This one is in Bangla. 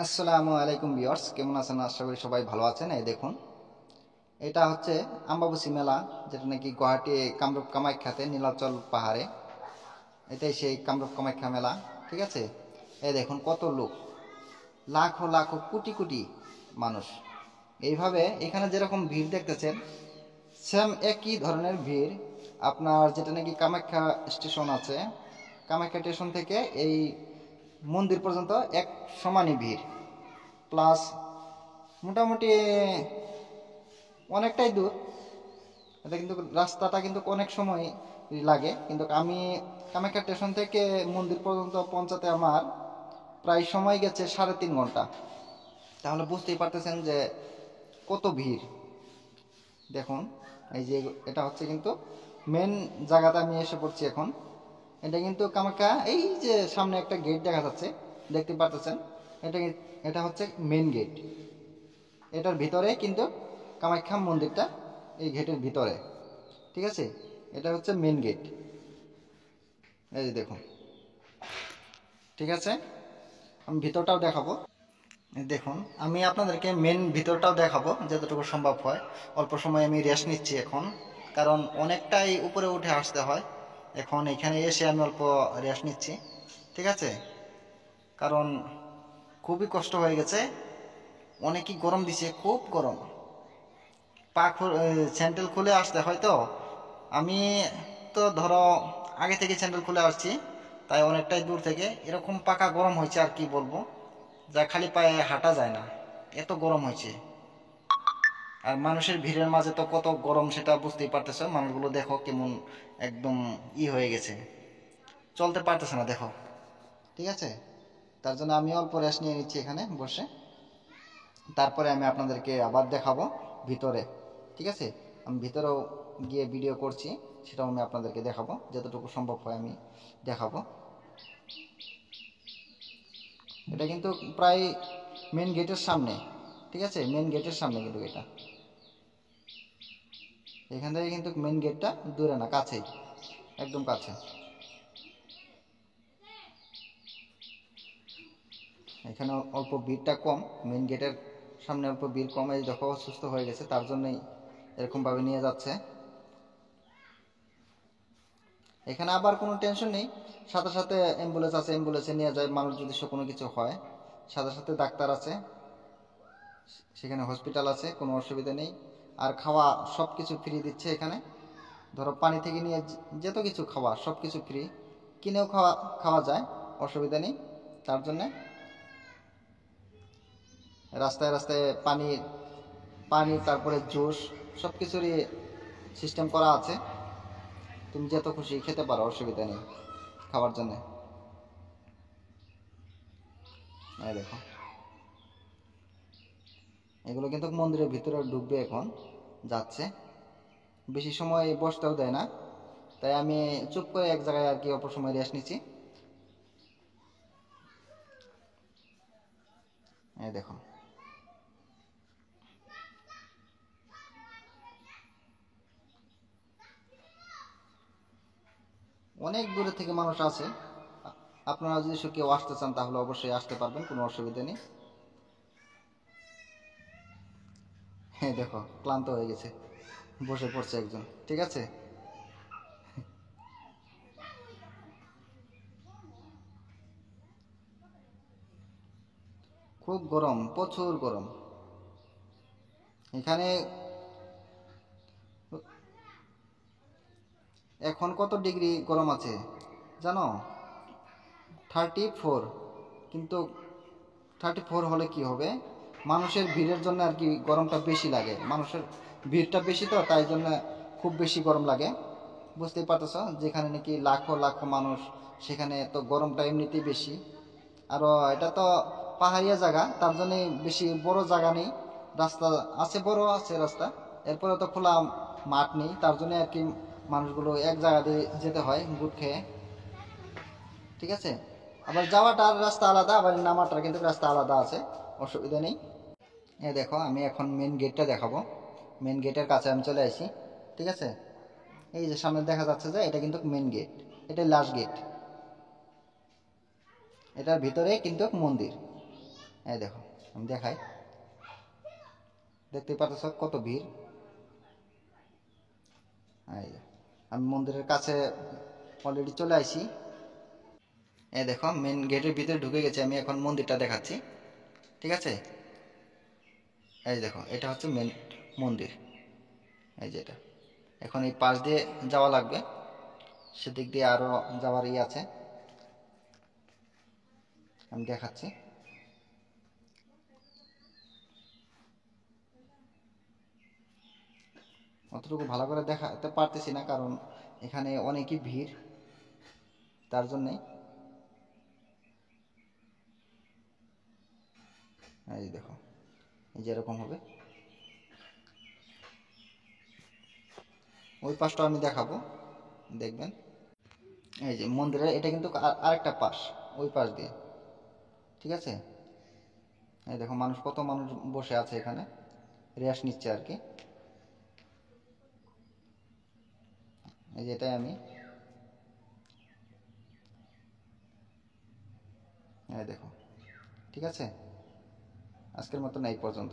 আসসালামু আলাইকুম ভিউয়ার্স, কেমন আছেন? আশা করি সবাই ভালো আছেন। এই দেখুন, এটা হচ্ছে আম্বাবুসি মেলা, যেটা নাকি গুয়াহাটি কামরূপ কামাখ্যাতে নীলাচল পাহাড়ে। এটাই সেই কামরূপ কামাখ্যা মেলা। ঠিক আছে, এই দেখুন কত লোক, লাখো লাখো কোটি কোটি মানুষ। এইভাবে এখানে যেরকম ভিড় দেখতেছেন, সেম একই ধরনের ভিড় আপনার যেটা নাকি কামাখ্যা স্টেশন আছে, কামাখ্যা স্টেশন থেকে এই মন্দির পর্যন্ত এক সমানই ভিড়। প্লাস মোটামুটি অনেকটাই দূর। এটা কিন্তু রাস্তাটা কিন্তু অনেক সময় লাগে, কিন্তু আমি কামাখ্যা স্টেশন থেকে মন্দির পর্যন্ত পৌঁছাতে আমার প্রায় সময় গেছে 3.5 ঘন্টা। তাহলে বুঝতেই পারতেছেন যে কত ভিড়। দেখুন, এই যে এটা হচ্ছে কিন্তু মেন জায়গাতে আমি এসে পড়ছি এখন। এটা কিন্তু কামাখ্যা, এই যে সামনে একটা গেট দেখা যাচ্ছে, দেখতে পারতেছেন, এটা এটা হচ্ছে মেন গেট। এটার ভিতরে কিন্তু কামাখ্যা মন্দিরটা, এই গেটের ভিতরে। ঠিক আছে, এটা হচ্ছে মেন গেট। এই যে দেখুন, ঠিক আছে, আমি ভিতরটাও দেখাবো। দেখুন, আমি আপনাদেরকে মেন ভিতরটাও দেখাবো যতটুকু সম্ভব হয়। অল্প সময় আমি রেস্ট নিচ্ছি এখন, কারণ অনেকটাই উপরে উঠে আসতে হয়। এখন এখানে এসে আমি অল্প রেস্ট নিচ্ছি। ঠিক আছে, কারণ খুবই কষ্ট হয়ে গেছে, অনেকই গরম দিছে, খুব গরম। স্যান্ডেল খুলে আসতে হয় তো। আমি তো ধরো আগে থেকে স্যান্ডেল খুলে আসছি, তাই অনেকটাই দূর থেকে এরকম পাকা গরম হয়েছে, আর কি বলবো, যা খালি পায়ে হাঁটা যায় না, এত গরম হয়েছে। আর মানুষের ভিড়ের মাঝে তো কত গরম সেটা বুঝতেই পারতেছো। মানুষগুলো দেখো কেমন একদম হয়ে গেছে, চলতে পারতেছে না দেখো। ঠিক আছে, তার জন্য আমি অল্প রেস্ট নিয়ে নিচ্ছি এখানে বসে। তারপরে আমি আপনাদেরকে আবার দেখাবো ভিতরে। ঠিক আছে, আমি ভিতরেও গিয়ে ভিডিও করছি, সেটাও আমি আপনাদেরকে দেখাবো, যতটুকু সম্ভব হয় আমি দেখাবো। এটা কিন্তু প্রায় মেন গেটের সামনে। ঠিক আছে, মেন গেটের সামনে কিন্তু এটা, এখান থেকে কিন্তু মেন গেটটা দূরে না, কাছেই, একদম কাছে। এখানে অল্প ভিড়টা কম, মেন গেটের সামনে অল্প ভিড় কম। এই দেখো অসুস্থ হয়ে গেছে, তার জন্যই এরকমভাবে নিয়ে যাচ্ছে। এখানে আবার কোনো টেনশন নেই, সাথে সাথে অ্যাম্বুলেন্স আছে, অ্যাম্বুলেন্সে নিয়ে যায় মানুষ যদি কোনো কিছু হয়। সাথে সাথে ডাক্তার আছে, সেখানে হসপিটাল আছে, কোনো অসুবিধা নেই। আর খাওয়া সব কিছু ফ্রি দিচ্ছে এখানে। ধরো পানি থেকে নিয়ে যত কিছু খাওয়া সব কিছু ফ্রি, কিনেও খাওয়া খাওয়া যায়, অসুবিধা নেই। তার জন্যে রাস্তায় রাস্তায় পানি, তারপরে জুস, সব কিছুরই সিস্টেম করা আছে। তুমি যত খুশি খেতে পারো, অসুবিধা নেই খাওয়ার জন্যে। এই দেখো, এগুলো কিন্তু মন্দিরের ভিতরে ঢুকবে, এখন যাচ্ছে। বেশি সময় বসতেও দেয় না, তাই আমি চুপ করে এক জায়গায় আর কি অল্প সময় রেস্ট নিচ্ছি। এই দেখো, অনেক দূরে থেকে মানুষ আছে। আপনারা যদি কেউ আসতে চান তাহলে অবশ্যই আসতে পারবেন, কোনো অসুবিধা নেই। হ্যাঁ দেখো, ক্লান্ত হয়ে গেছে, বসে পড়ছে একজন। ঠিক আছে, খুব গরম, প্রচুর গরম এখানে। এখন কত ডিগ্রি গরম আছে জানো? 34। কিন্তু 34 হলে কি হবে, মানুষের ভিড়ের জন্য আর কি গরমটা বেশি লাগে, মানুষের ভিড়টা বেশি তো, তাই জন্য খুব বেশি গরম লাগে। বুঝতেই পারতেছ, যেখানে নাকি লাখো লাখো মানুষ, সেখানে তো গরমটা এমনিতেই বেশি। আরও এটা তো পাহাড়িয়া জায়গা, তার জন্য বেশি বড় জায়গা নেই। রাস্তা আছে, বড় আছে রাস্তা, এরপরে তো খোলা মাঠ নেই, তার জন্য আর কি মানুষগুলো এক জায়গা দিয়ে যেতে হয় গুট খেয়ে। ঠিক আছে, আবার যাওয়াটার রাস্তা আলাদা, আবার নামাটার কিন্তু রাস্তা আলাদা আছে, অসুবিধা নেই। এই দেখো, আমি এখন মেন গেটটা দেখাবো। মেন গেটের কাছে আমি চলে আসি। ঠিক আছে, এই যে সামনে দেখা যাচ্ছে যে এটা কিন্তু মেন গেট, এটা লাস্ট গেট। এটার ভিতরে কিন্তু মন্দির। এই দেখো, আমি দেখাই, দেখতে পাচ্ছ কত ভিড়। এই আমি মন্দিরের কাছে অলরেডি চলে আসি। এই দেখো মেন গেটের ভিতরে ঢুকে গেছি আমি, এখন মন্দিরটা দেখাচ্ছি। ঠিক আছে, এই দেখো এটা হচ্ছে মেন মন্দির, এই যেটা। এখন এই পাশ দিয়ে যাওয়া লাগবে, সেদিক দিয়ে আরো যাওয়ার আছে, আমি দেখাচ্ছি। অতটুকু ভালো করে দেখাতে পারতেছি না, কারণ এখানে অনেকই ভিড়, তার জন্যে। এই দেখো, এই যে এরকম হবে, ওই পাশটা আমি দেখাবো, দেখবেন। এই যে মন্দিরের এটা কিন্তু আরেকটা পাশ, ওই পাশ দিয়ে। ঠিক আছে, এই দেখো মানুষ, কত মানুষ বসে আছে এখানে, রেস্ট নিচ্ছে আর কি। এই যে এটাই আমি, এই দেখো। ঠিক আছে, আজকের মতন এই পর্যন্ত।